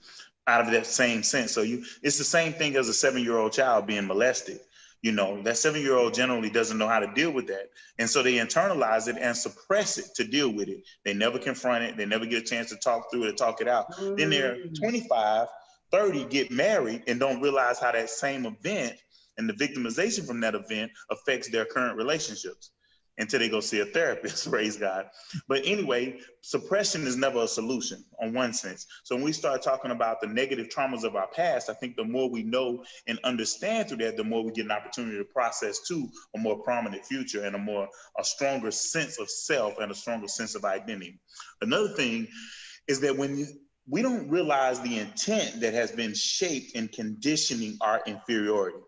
out of that same sense. So it's the same thing as a 7-year-old child being molested. You know, that 7-year-old generally doesn't know how to deal with that. And so they internalize it and suppress it to deal with it. They never confront it. They never get a chance to talk through it or talk it out. Then they're 25, 30, get married and don't realize how that same event and the victimization from that event affects their current relationships until they go see a therapist, praise God. But anyway, suppression is never a solution on one sense. So when we start talking about the negative traumas of our past, I think the more we know and understand through that, the more we get an opportunity to process to a more prominent future and a stronger sense of self and a stronger sense of identity. Another thing is that we don't realize the intent that has been shaped in conditioning our inferiority.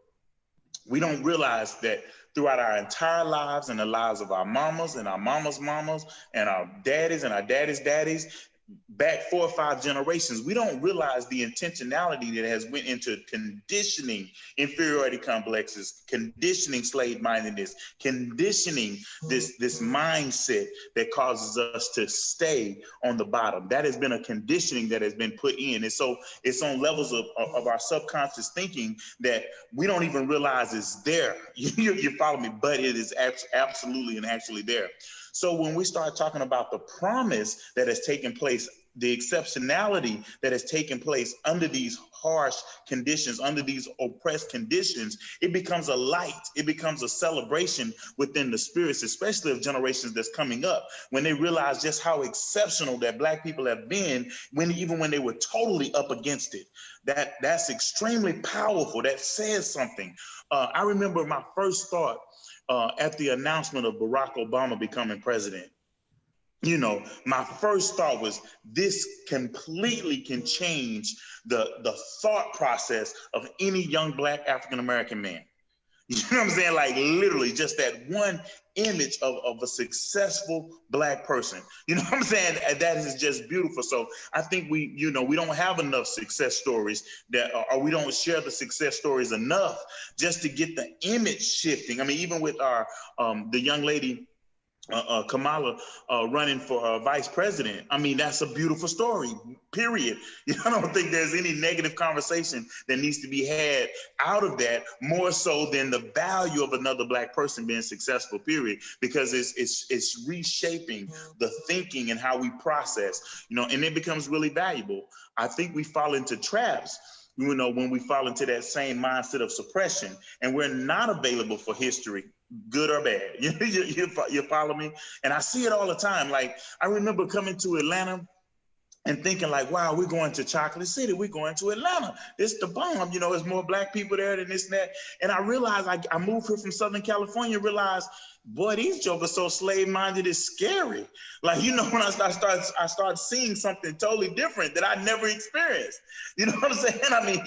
We don't realize that throughout our entire lives and the lives of our mamas and our mamas' mamas and our daddies daddies, back 4 or 5 generations, we don't realize the intentionality that has went into conditioning inferiority complexes, conditioning slave-mindedness, conditioning this mindset that causes us to stay on the bottom. That has been a conditioning that has been put in. And so it's on levels of our subconscious thinking that we don't even realize it's there. You follow me? But it is absolutely and actually there. So when we start talking about the promise that has taken place, the exceptionality that has taken place under these harsh conditions, under these oppressed conditions, it becomes a light. It becomes a celebration within the spirits, especially of generations that's coming up, when they realize just how exceptional that Black people have been, even when they were totally up against it. That's extremely powerful. That says something. I remember my first thought at the announcement of Barack Obama becoming president. You know, my first thought was this completely can change the thought process of any young Black African-American man. You know what I'm saying? Like literally just that one image of a successful Black person. You know what I'm saying? That is just beautiful. So I think we don't have enough success stories or we don't share the success stories enough just to get the image shifting. I mean, even with the young lady, Kamala running for vice president. I mean, that's a beautiful story, period. I don't think there's any negative conversation that needs to be had out of that, more so than the value of another Black person being successful, period, because it's reshaping the thinking and how we process, and it becomes really valuable. I think we fall into traps when we fall into that same mindset of suppression and we're not available for history, good or bad. You follow me? And I see it all the time. Like, I remember coming to Atlanta and thinking like, wow, we're going to Chocolate City. We're going to Atlanta. It's the bomb. There's more Black people there than this and that. And I realized I moved here from Southern California, realized, boy, these jokers so slave-minded, it's scary. Like, when I start seeing something totally different that I never experienced. You know what I'm saying? I mean,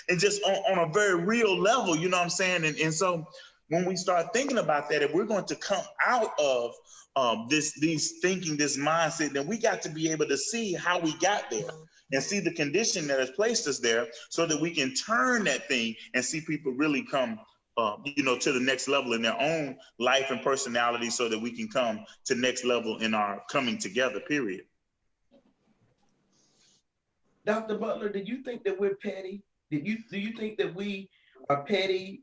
and just on a very real level, you know what I'm saying? And so when we start thinking about that, if we're going to come out of this mindset, then we got to be able to see how we got there and see the condition that has placed us there so that we can turn that thing and see people really come to the next level in their own life and personality so that we can come to next level in our coming together, period. Dr. Butler, do you think that we're petty? Do you think that we are petty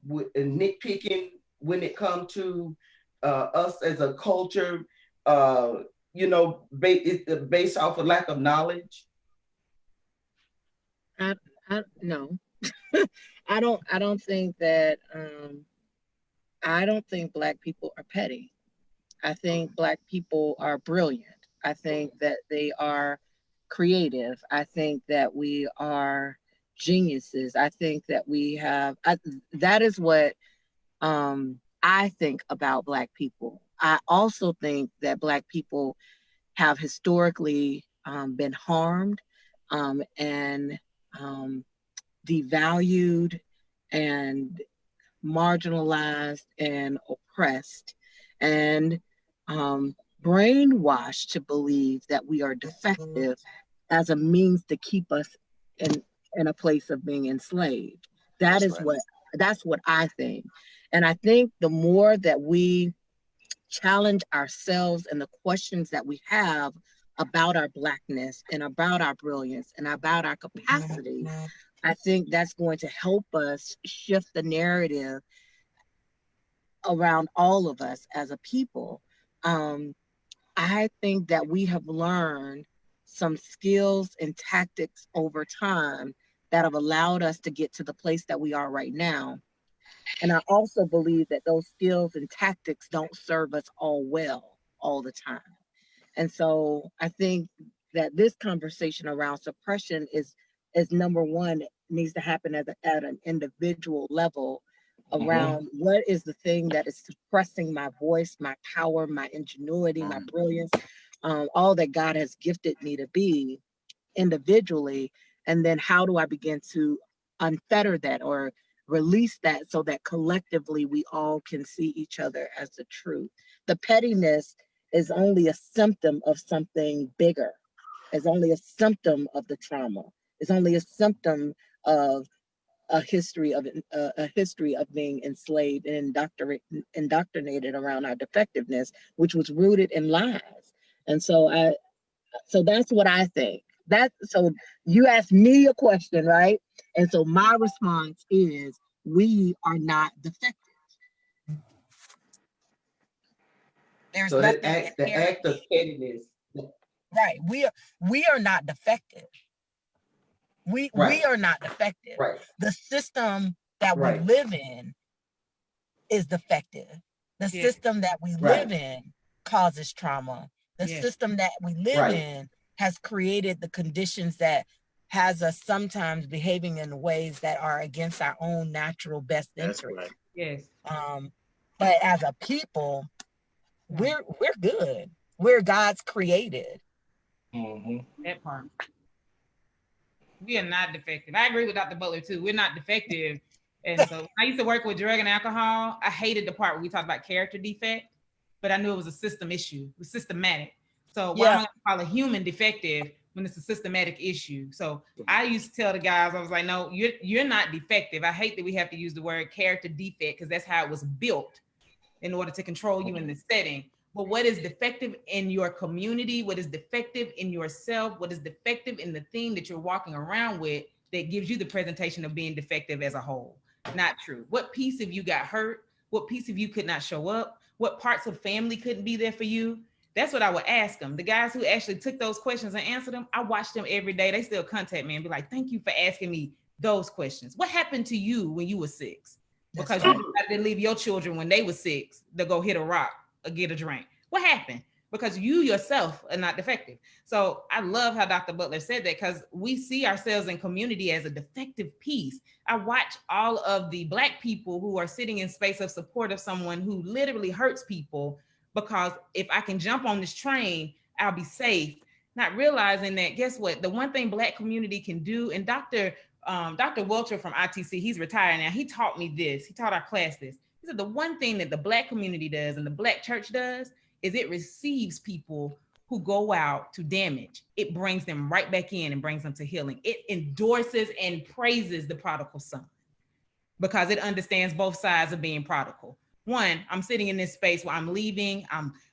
with nitpicking when it comes to us as a culture, based off of lack of knowledge? No. I don't think that I don't think Black people are petty. I think Black people are brilliant. I think that they are creative. I think that we are geniuses. I think that we have, that is what I think about Black people. I also think that Black people have historically been harmed and devalued and marginalized and oppressed and brainwashed to believe that we are defective as a means to keep us in a place of being enslaved. That's what I think. And I think the more that we challenge ourselves and the questions that we have about our Blackness and about our brilliance and about our capacity, I think that's going to help us shift the narrative around all of us as a people. I think that we have learned some skills and tactics over time that have allowed us to get to the place that we are right now. And I also believe that those skills and tactics don't serve us all well all the time. And so I think that this conversation around suppression is number one, needs to happen at an individual level around what is the thing that is suppressing my voice, my power, my ingenuity, my brilliance, all that God has gifted me to be individually. And then how do I begin to unfetter that or release that so that collectively we all can see each other as the truth. The pettiness is only a symptom of something bigger. It's only a symptom of the trauma. It's only a symptom of a history of being enslaved and indoctrinated around our defectiveness, which was rooted in lies. And so that's what I think. So you asked me a question, right? And so my response is we are not defective. There's So nothing the act of pettiness. right. We are not defective. We are not defective. Right. The system that we Right. live in is defective. The system that we live in causes trauma. The system that we live in has created the conditions that has us sometimes behaving in ways that are against our own natural best interest. That's right. Yes. But as a people, we're good. We're God's created. That part. We are not defective. I agree with Dr. Butler too. We're not defective. And so I used to work with drug and alcohol. I hated the part where we talked about character defect, but I knew it was a system issue. It was systematic. So why am I going to call a human defective when it's a systematic issue? So I used to tell the guys, I was like, no, you're not defective. I hate that we have to use the word character defect because that's how it was built in order to control you in this setting. But what is defective in your community? What is defective in yourself? What is defective in the thing that you're walking around with that gives you the presentation of being defective as a whole? Not true. What piece of you got hurt? What piece of you could not show up? What parts of family couldn't be there for you? That's what I would ask them. The guys who actually took those questions and answered them, I watch them every day. They still contact me and be like, thank you for asking me those questions. What happened to you when you were 6? Because you decided to leave your children when they were 6 to go hit a rock or get a drink. What happened? Because you yourself are not defective. So I love how Dr. Butler said that because we see ourselves in community as a defective piece. I watch all of the Black people who are sitting in space of support of someone who literally hurts people because if I can jump on this train, I'll be safe. Not realizing that, guess what? The one thing Black community can do, and Dr. Welcher from ITC, he's retired now. He taught me this. He taught our class this. He said the one thing that the Black community does and the Black church does is it receives people who go out to damage. It brings them right back in and brings them to healing. It endorses and praises the prodigal son because it understands both sides of being prodigal. One, I'm sitting in this space where I'm leaving,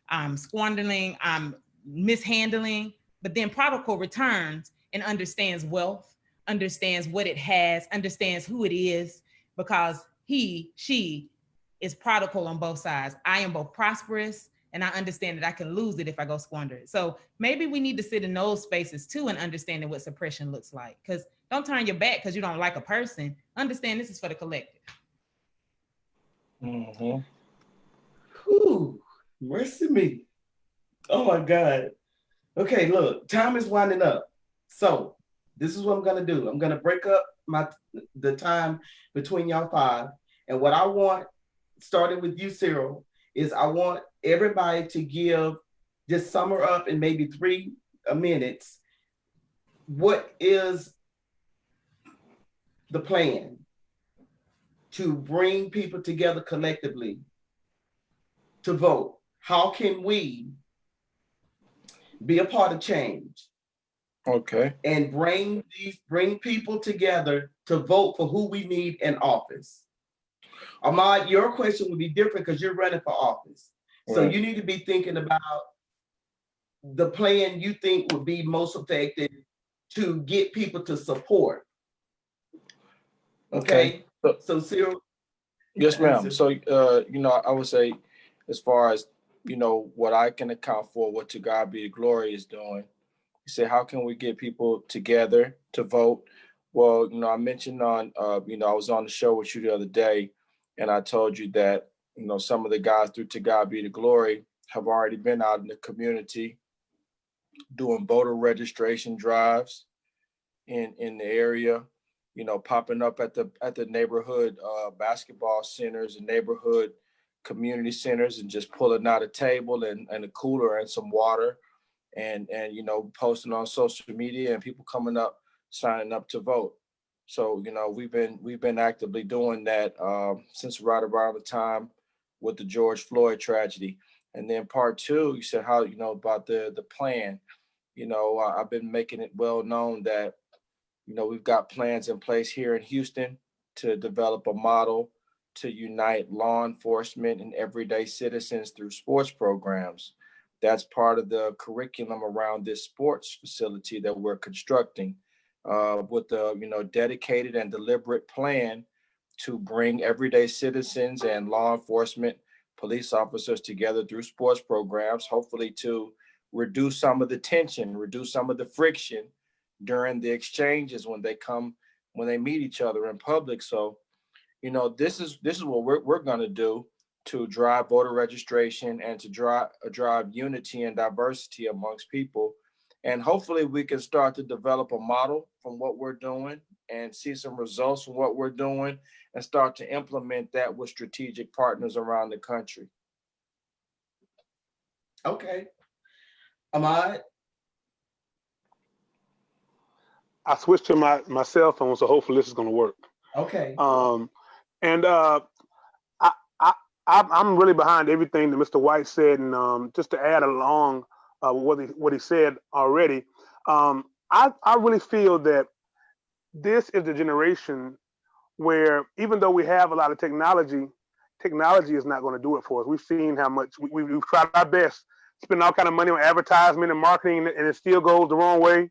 I'm squandering, I'm mishandling, but then prodigal returns and understands wealth, understands what it has, understands who it is, because she is prodigal on both sides. I am both prosperous and I understand that I can lose it if I go squander it. So maybe we need to sit in those spaces too and understanding what suppression looks like. Because don't turn your back because you don't like a person. Understand this is for the collective. Whew, mercy me. Oh my God. Okay, look, time is winding up. So this is what I'm gonna do. I'm gonna break up the time between y'all 5. And what I want, starting with you, Cyril, is I want everybody to just summer up in maybe 3 minutes. What is the plan to bring people together collectively to vote? How can we be a part of change? Okay. And bring people together to vote for who we need in office. Ahmad, your question would be different because you're running for office. So you need to be thinking about the plan you think would be most effective to get people to support. Okay. So, So Cyril. yes, ma'am. Answer. So, I would say, as far as, what I can account for, what to God be the glory is doing. You say, how can we get people together to vote? Well, I mentioned I was on the show with you the other day, and I told you that, some of the guys through To God Be the Glory have already been out in the community doing voter registration drives in the area, popping up at the neighborhood basketball centers and neighborhood community centers, and just pulling out a table and a cooler and some water, and posting on social media, and people coming up signing up to vote. So we've been actively doing that since right around the time with the George Floyd tragedy. And then part two, you said how about the plan. I've been making it well known that we've got plans in place here in Houston to develop a model to unite law enforcement and everyday citizens through sports programs. That's part of the curriculum around this sports facility that we're constructing, with a dedicated and deliberate plan to bring everyday citizens and law enforcement, police officers together through sports programs, hopefully to reduce some of the tension, reduce some of the friction during the exchanges when they meet each other in public. So, this is what we're going to do to drive voter registration and to drive unity and diversity amongst people. And hopefully we can start to develop a model from what we're doing and see some results from what we're doing and start to implement that with strategic partners around the country. Okay. Ahmad. I switched to my cell phone, so hopefully this is going to work. Okay. And I'm really behind everything that Mr. White said, and just to add along what he said already, I really feel that this is the generation where, even though we have a lot of technology is not going to do it for us. We've seen how much we've tried our best, spend all kind of money on advertisement and marketing, and it still goes the wrong way.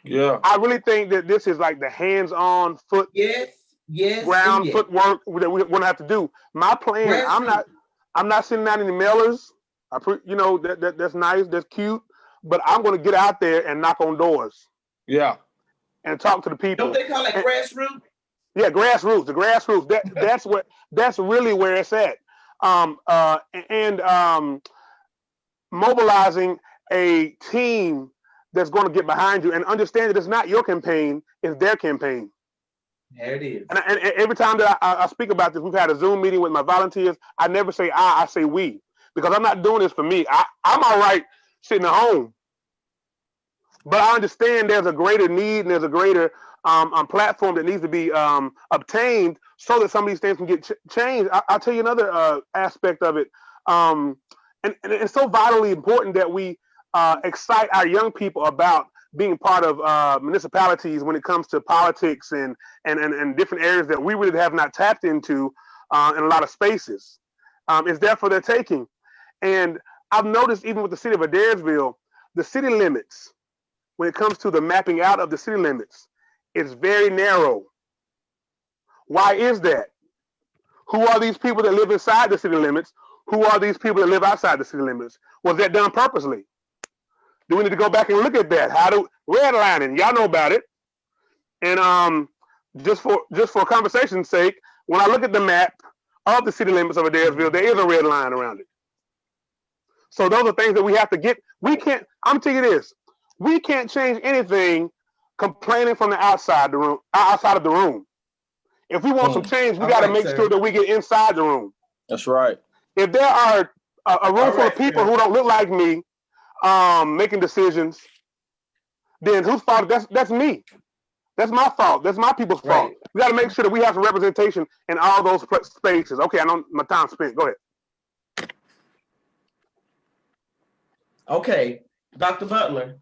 Yeah. I really think that this is like the hands-on Yes, ground yes. footwork that we're gonna have to do. My plan, I'm not sending out any mailers. That's nice, that's cute, but I'm gonna get out there and knock on doors. Yeah. And talk to the people. Don't they call it grassroots? Yeah, grassroots. The grassroots. That's really where it's at. Mobilizing a team that's going to get behind you and understand that it's not your campaign, it's their campaign. There it is. And every time that I speak about this, we've had a Zoom meeting with my volunteers. I never say I say we, because I'm not doing this for me. I'm all right sitting at home, but I understand there's a greater need and there's a greater platform that needs to be obtained so that some of these things can get changed. I'll tell you another aspect of it. And it's so vitally important that we excite our young people about being part of municipalities when it comes to politics and different areas that we really have not tapped into in a lot of spaces. It's there for their taking. And I've noticed even with the city of Adairsville, the city limits, when it comes to the mapping out of the city limits, it's very narrow. Why is that? Who are these people that live inside the city limits? Who are these people that live outside the city limits? Was that done purposely? Do we need to go back and look at that? How do redlining? Y'all know about it. And just for conversation's sake, when I look at the map of the city limits of Adairsville, there is a red line around it. So those are things that we have to get. We can't. I'm telling you this. We can't change anything complaining from the outside of the room. If we want some change, we got to make sure that we get inside the room. That's right. If there are a room full of people who don't look like me making decisions, then whose fault? That's me. That's my fault. That's my people's fault. We got to make sure that we have some representation in all those spaces. Okay, I know my time spent. Go ahead. Okay, Dr. Butler.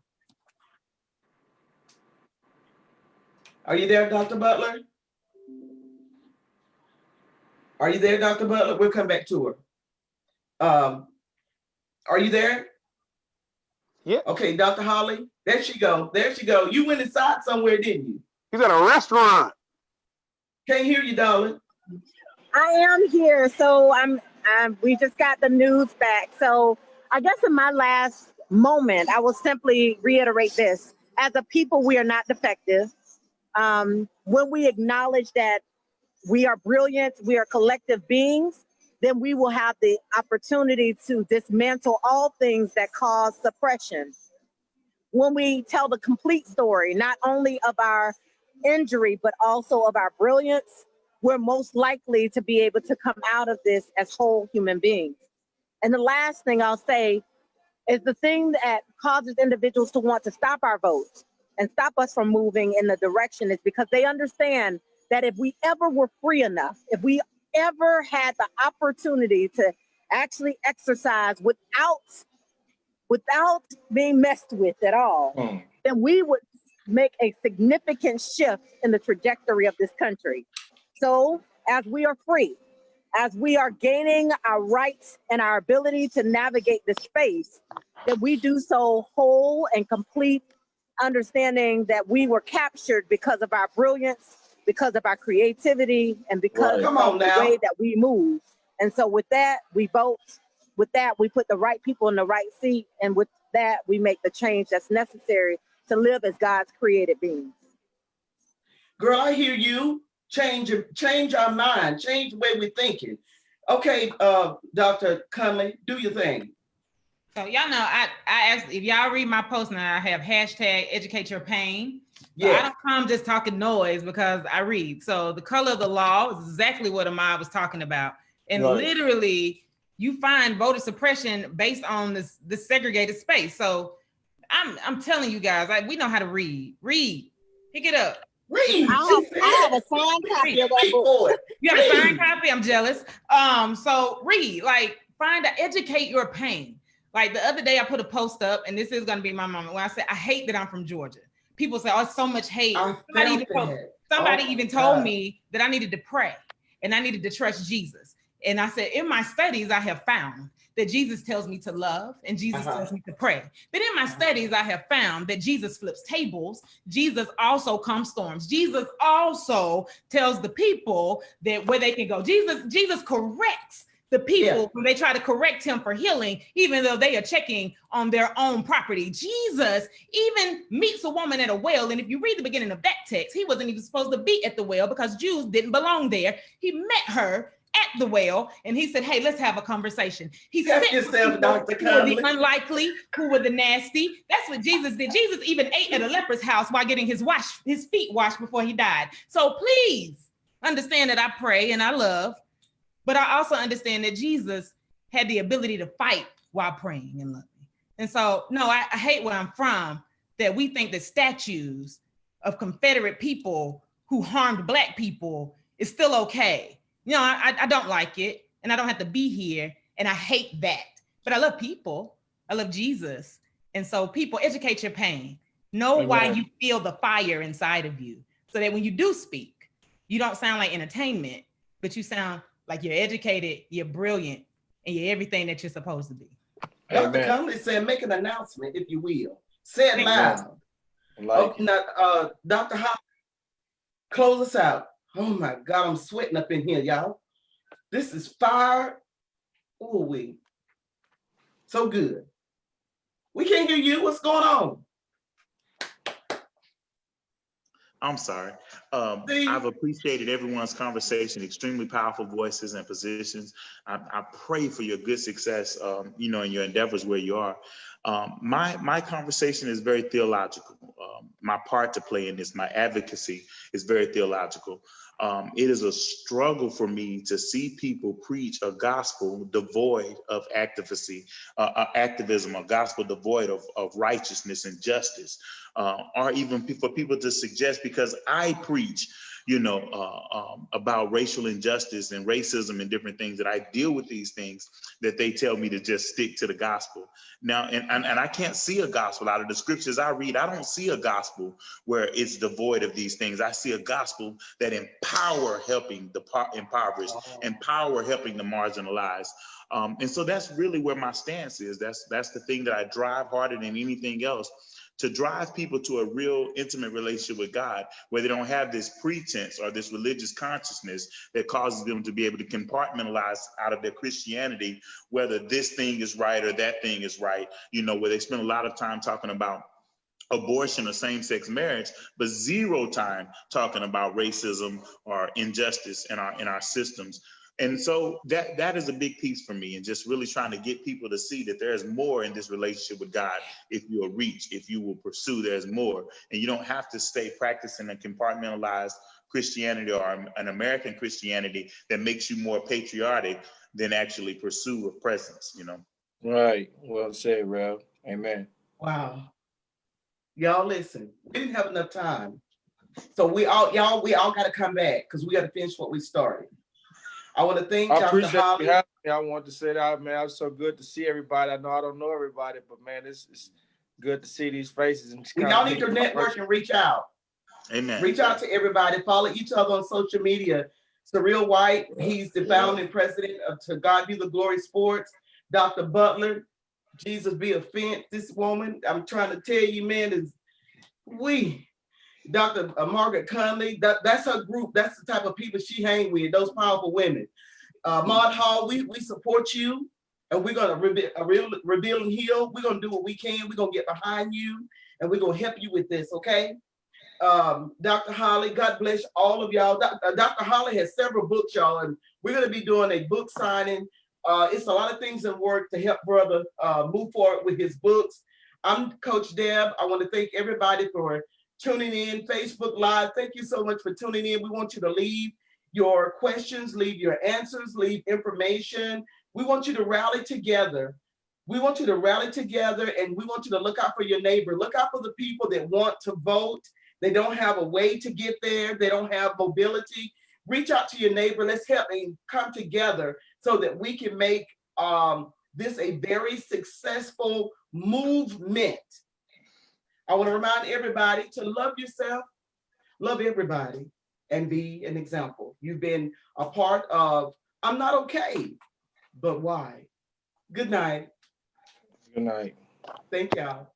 Are you there, Dr. Butler? Are you there, Dr. Butler? We'll come back to her. Are you there? Yeah. Okay, Dr. Holly. There she go. There she go. You went inside somewhere, didn't you? He's at a restaurant. Can't hear you, darling. I am here. So we just got the news back. So I guess in my last moment, I will simply reiterate this. As a people, we are not defective. When we acknowledge that we are brilliant, we are collective beings, then we will have the opportunity to dismantle all things that cause suppression. When we tell the complete story, not only of our injury, but also of our brilliance, we're most likely to be able to come out of this as whole human beings. And the last thing I'll say is the thing that causes individuals to want to stop our votes and stop us from moving in the direction is because they understand that if we ever were free enough, if we ever had the opportunity to actually exercise without being messed with at all, then we would make a significant shift in the trajectory of this country. So as we are free, as we are gaining our rights and our ability to navigate this space, that we do so whole and complete, understanding that we were captured because of our brilliance, because of our creativity, and because Come of on the now. way that we move. And so with that, we vote. With that, we put the right people in the right seat. And with that, we make the change that's necessary to live as God's created beings. Girl, I hear you. Change our mind, change the way we're thinking. Okay, Dr. Conley, do your thing. So y'all know, I asked, if y'all read my post now, I have hashtag educate your pain. So I don't come just talking noise because I read. So the color of the law is exactly what Ahmad was talking about. And literally, you find voter suppression based on this segregated space. So I'm telling you guys, we know how to read. Read. Pick it up. Read. I have a signed copy of that book. You have a signed copy? I'm jealous. So read, educate your pain. Like the other day I put a post up, and this is gonna be my moment, when I said, I hate that I'm from Georgia. People say, oh, it's so much hate. Somebody even told me that I needed to pray and I needed to trust Jesus. And I said, in my studies, I have found that Jesus tells me to love and Jesus tells me to pray. But in my studies, I have found that Jesus flips tables. Jesus also calms storms. Jesus also tells the people that where they can go. Jesus corrects the people when they try to correct him for healing, even though they are checking on their own property. Jesus even meets a woman at a well. And if you read the beginning of that text, he wasn't even supposed to be at the well because Jews didn't belong there. He met her at the well, and he said, hey, let's have a conversation. He sent yourself, Dr. Who were the unlikely, who were the nasty. That's what Jesus did. Jesus even ate at a leper's house while getting his feet washed before he died. So please understand that I pray and I love, but I also understand that Jesus had the ability to fight while praying and loving. And so, no, I hate where I'm from, that we think that statues of Confederate people who harmed Black people is still okay. You know, I don't like it, and I don't have to be here, and I hate that. But I love people. I love Jesus. And so people, educate your pain. Know why you feel the fire inside of you, so that when you do speak, you don't sound like entertainment, but you sound like you're educated, you're brilliant, and you're everything that you're supposed to be. Dr. Conley said, make an announcement, if you will. Say it loud. Now, Dr. Hop, close us out. Oh my God, I'm sweating up in here, y'all. This is fire. Ooh, so good. We can't hear you. What's going on? I'm sorry. I've appreciated everyone's conversation, extremely powerful voices and positions. I pray for your good success, in your endeavors where you are. My conversation is very theological. My part to play in this, my advocacy is very theological. It is a struggle for me to see people preach a gospel devoid of activism, a gospel devoid of righteousness and justice, or even for people to suggest because I preach, about racial injustice and racism and different things, that I deal with these things, that they tell me to just stick to the gospel. Now, and I can't see a gospel out of the scriptures I read. I don't see a gospel where it's devoid of these things. I see a gospel that empower helping the impoverished, empower helping the marginalized. And so that's really where my stance is. That's the thing that I drive harder than anything else, to drive people to a real intimate relationship with God, where they don't have this pretense or this religious consciousness that causes them to be able to compartmentalize out of their Christianity, whether this thing is right or that thing is right, you know, where they spend a lot of time talking about abortion or same-sex marriage, but zero time talking about racism or injustice in our systems. And so that is a big piece for me, and just really trying to get people to see that there's more in this relationship with God. If you'll reach, if you will pursue, there's more. And you don't have to stay practicing a compartmentalized Christianity or an American Christianity that makes you more patriotic than actually pursue a presence, you know? Right. Well said, Rev. Amen. Wow. Y'all listen, we didn't have enough time. So we all got to come back because we got to finish what we started. I want to thank I Dr. appreciate Holly. you having me. I want to say that, man. It's so good to see everybody. I know I don't know everybody, but man, it's good to see these faces. And Y'all need to network and reach out. Amen. Reach out to everybody. Follow each other on social media. Surreal White, he's the founding president of To God Be the Glory Sports. Dr. Butler, Jesus be a fence. This woman, I'm trying to tell you, man, is Dr. Margaret Conley, that's her group. That's the type of people she hang with, those powerful women. Ahmad Hall, we support you, and we're going to reveal and heal. We're going to do what we can. We're going to get behind you, and we're going to help you with this, okay? Dr. Holly, God bless all of y'all. Dr. Holly has several books, y'all, and we're going to be doing a book signing. It's a lot of things in work to help brother move forward with his books. I'm Coach Deb. I want to thank everybody for tuning in. Facebook Live, thank you so much for tuning in. We want you to leave your questions, leave your answers, leave information. We want you to rally together. We want you to rally together, and we want you to look out for your neighbor. Look out for the people that want to vote. They don't have a way to get there. They don't have mobility. Reach out to your neighbor. Let's help and come together so that we can make this a very successful movement. I want to remind everybody to love yourself, love everybody, and be an example. You've been a part of I'm Not Okay, but why? Good night. Good night. Thank y'all.